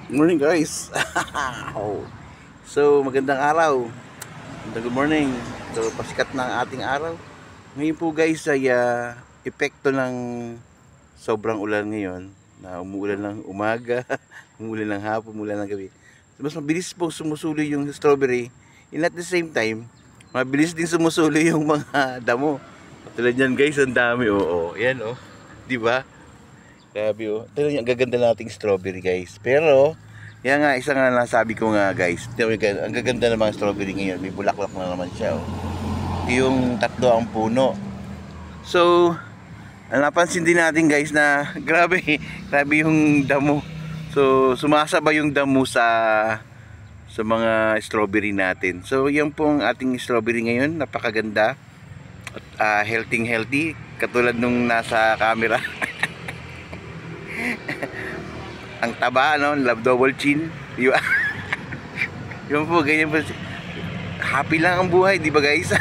Good morning guys. Oh. So magandang araw. Good morning. So pasikat na ang ating araw. Ngayon po guys ay epekto ng sobrang ulan ngayon na umuulan ng umaga, umuulan ng hapon, umuulan ng gabi. So, mas mabilis po sumusuloy yung strawberry and at the same time mabilis din sumusuloy yung mga damo. Tulad yan guys, ang dami. Oo, yan oh. Di ba? Grabe oh. Ito yung gaganda nating strawberry guys. Pero yan nga, isa nga lang sabi ko nga guys, ang gaganda ng mga strawberry ngayon, may bulaklak na naman siya oh. Yung tatlo ang puno. So, napansin din natin guys na grabe, grabe yung damo. So, sumasabay yung damo sa mga strawberry natin. So, yan po ang ating strawberry ngayon, napakaganda. At healthy, katulad nung nasa camera. Ang taba, no? Love double chin. Di ba? Yun po, ganyan po. Happy lang ang buhay, di ba guys?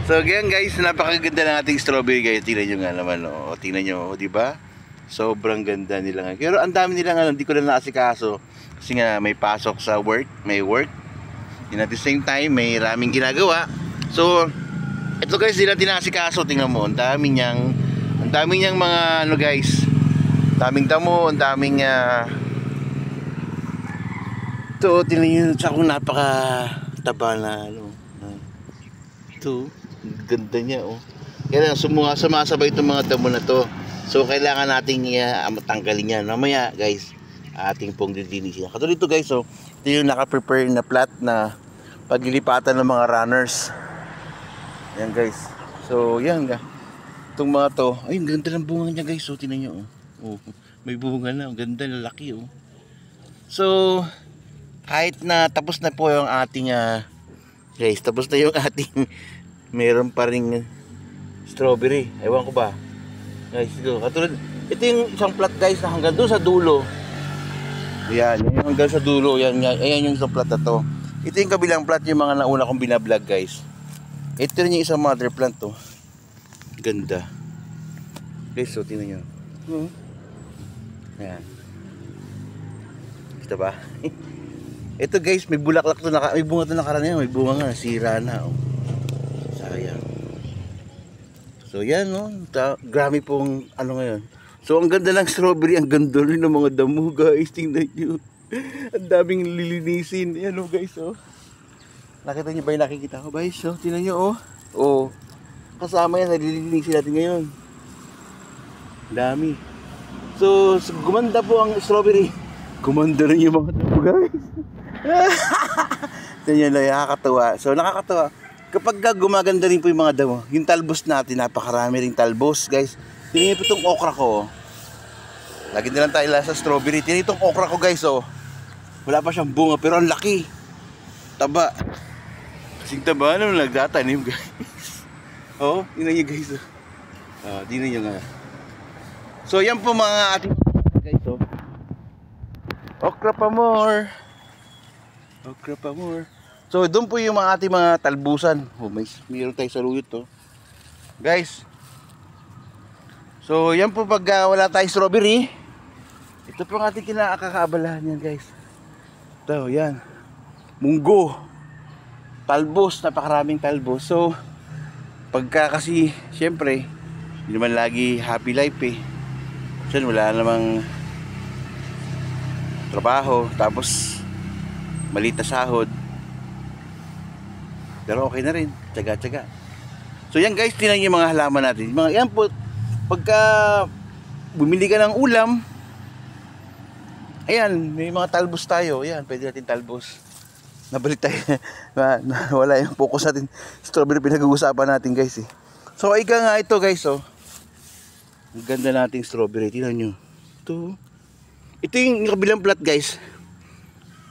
So, ganyan guys, napakaganda ng ating strawberry guys. Tingnan nyo nga naman, oh. Tingnan nyo, oh, di ba? Sobrang ganda nila nga. Pero ang dami nila nga, hindi ko na naasikaso. Kasi nga, may pasok sa work, may work. And at the same time, may raming ginagawa. So, ito guys, hindi natin naasikaso. Tingnan mo, ang dami niyang mga, ano guys, daming damo, ang daming ito, tingnan nyo sa kung napaka taba na ano. Ito, ganda niya oh. Kaya sumasabay itong mga damo na to. So kailangan nating tanggalin yan. Mamaya guys, ating pong didinisin. Katulad ito guys oh. Ito yung naka-prepare na plat na paglilipatan ng mga runners. Yan guys. So yan ga. Itong mga to, ay ang ganda ng bunga niya guys. So tingnan nyo oh. Oh, may bunga na, ang ganda, lalaki oh. So, kahit na tapos na po yung ating guys, tapos na yung ating meron pa ring strawberry. Ewan ko ba. Guys, ito, katulad, ito yung isang plat guys na hanggang doon sa dulo. Yan, yung hanggang sa dulo, yan, ayan yung isang plat na to. Ito yung kabilang plat, yung mga nauna kong binablog guys. Ito rin yung isang mother plant to. Ganda. Guys, so tingnan nyo. Ayan. Kita ba? Ito guys, may bulaklak to, may bunga to nakaraan, may bunga nga, nasira na oh. Sayang. So yan oh, grabe pong ano ngayon. So ang ganda ng strawberry, ang ganda rin ng mga damo guys, tingnan nyo. Ang daming lilinisin. Ayan oh guys oh. Nakita nyo ba yung nakikita ko guys oh, tingnan nyo oh. Oh, kasama yan, nalilinisin natin ngayon. Dami. So, gumanda po ang strawberry. Gumanda rin yung mga damo guys. Ito yun, nakakatawa. So, nakakatawa. Kapag gumaganda rin po yung mga damo, yung talbos natin, napakarami rin talbos guys. Tingnan po itong okra ko. Lagi na lang tayo sa strawberry. Tingnan itong okra ko guys. Oh. Wala pa siyang bunga pero ang laki. Taba. Kasing taba na nagtatanim guys. Oh, tingnan nyo guys. Oh, tingnan nyo nga. So yan po mga ating guys oh. Okra pa more. Okra pa more. So doon po yung mga ating mga talbusan. Oh, mayroon tayo sa luyot to. Guys. So yan po pag wala tayong strawberry. Ito po ang ating kinakakaabalahan yan guys. Ito yan. Munggo. Talbos, napakaraming talbos. So pagka kasi syempre hindi naman lagi happy life eh. Kasi wala namang trabaho, tapos maliit na sahod. Pero okay na rin, tsaga-tsaga. So yan guys, tingnan yung mga halaman natin. Yan po, pagka bumili ka ng ulam, ayan, may mga talbos tayo. Ayan, pwede natin talbos. Nabalik tayo. Wala yung focus natin. Strawberry pinag-uusapan natin guys eh. So ika nga ito guys oh. Ang ganda nating strawberry, tingnan nyo. Ito yung kabilang plat guys.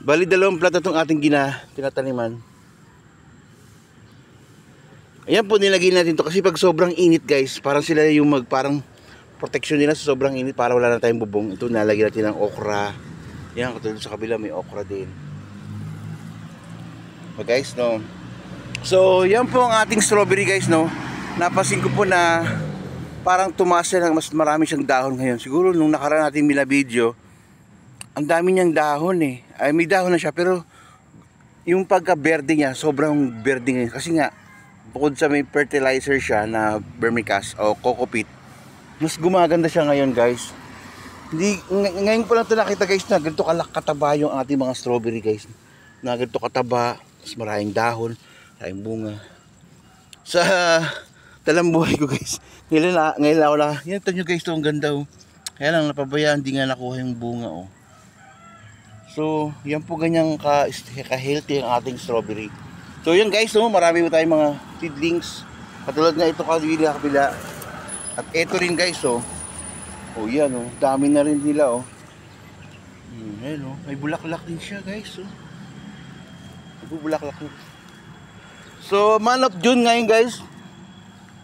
Bali dalawang plat na itong ating tinataniman. Ayan po, nilagay natin to kasi pag sobrang init guys, parang sila yung parang protection nila sa sobrang init para wala na tayong bubong. Ito nalagyan natin ng okra. Yan, katulad sa kabila may okra din. So guys no. So yan po ang ating strawberry guys no. Napansin ko po na parang tumaas siya ng mas marami siyang dahon ngayon. Siguro nung nakaraan natin video, ang dami niyang dahon eh. Ay, may dahon na siya pero yung pagka-berde niya, sobrang berde ngayon. Kasi nga, bukod sa may fertilizer siya na vermicast o coco peat, mas gumaganda siya ngayon guys. Hindi, ngayon ko lang ito nakita guys na ganito kataba yung ating mga strawberry guys. Na ganito kataba, mas maraming dahon, maraming bunga. Sa talambuhay ko guys, ngayon ako lang, yan ito nyo guys, ito ang ganda oh. Kaya lang napabayaan, hindi nga nakuha yung bunga oh. So, yan po ganyang ka-healthy ang ating strawberry. So, yan guys, no, marami po tayong mga seedlings. Katulad nga ito kabila. At ito rin guys, oh. Oh, yan, oh. Dami na rin nila, oh. Ayan, oh. May bulaklak din siya, guys, oh. May bulaklak. So, month of June ngayon, guys.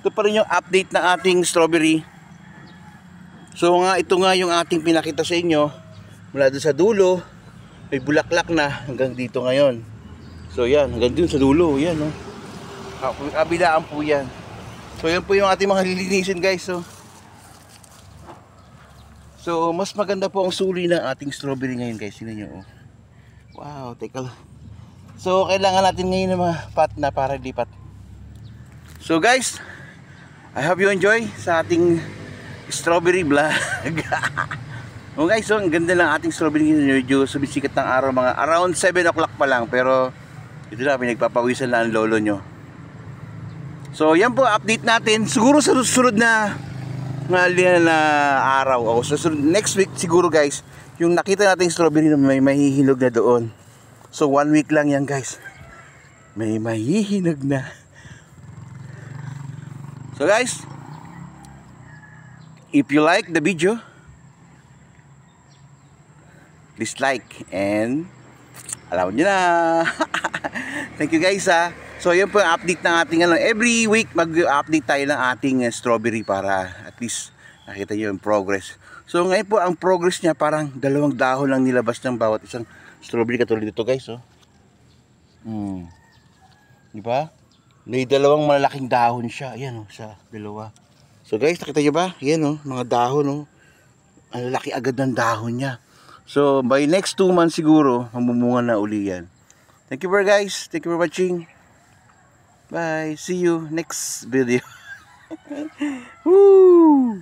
Ito pa rin yung update na ating strawberry. So, ito nga yung ating pinakita sa inyo. Mula doon sa dulo. May bulaklak na hanggang dito ngayon. So yan, hanggang dun sa dulo, yan oh. Kabilaan po yan. So yan po yung ating mga lilinisin guys oh. So mas maganda po ang suli ng ating strawberry ngayon guys. Sino nyo oh. Wow, teka lang. So kailangan natin ngayon ng mga pot na para lipat. So guys, I hope you enjoy sa ating strawberry vlog. Oh guys, so ang ganda lang ating strawberry ngayon. Medyo sumisikat ng araw, mga around 7 o'clock pa lang. Pero ito na, pinagpapawisan na ang lolo nyo. So yan po, update natin. Siguro sa susunod na araw o sa next week siguro guys, yung nakita natin strawberry na may mahihinog na doon. So 1 week lang yan guys, may mahihinog na. So guys, if you like the video, please like and alam nyo na. Thank you guys ha. So yun po yung update ng ating every week mag-update tayo ng ating strawberry para at least nakita nyo yung progress. So ngayon po ang progress niya parang 2 dahon lang nilabas ng bawat isang strawberry katulad dito guys oh. Diba? May 2 malalaking dahon siya. Ayan oh, sa 2. So guys, nakita nyo ba? Ayan oh, mga dahon oh. Ang laki agad ng dahon niya. So by next 2 months siguro mamumunga na uli yan. Thank you for guys. Thank you for watching. Bye. See you next video. Woo!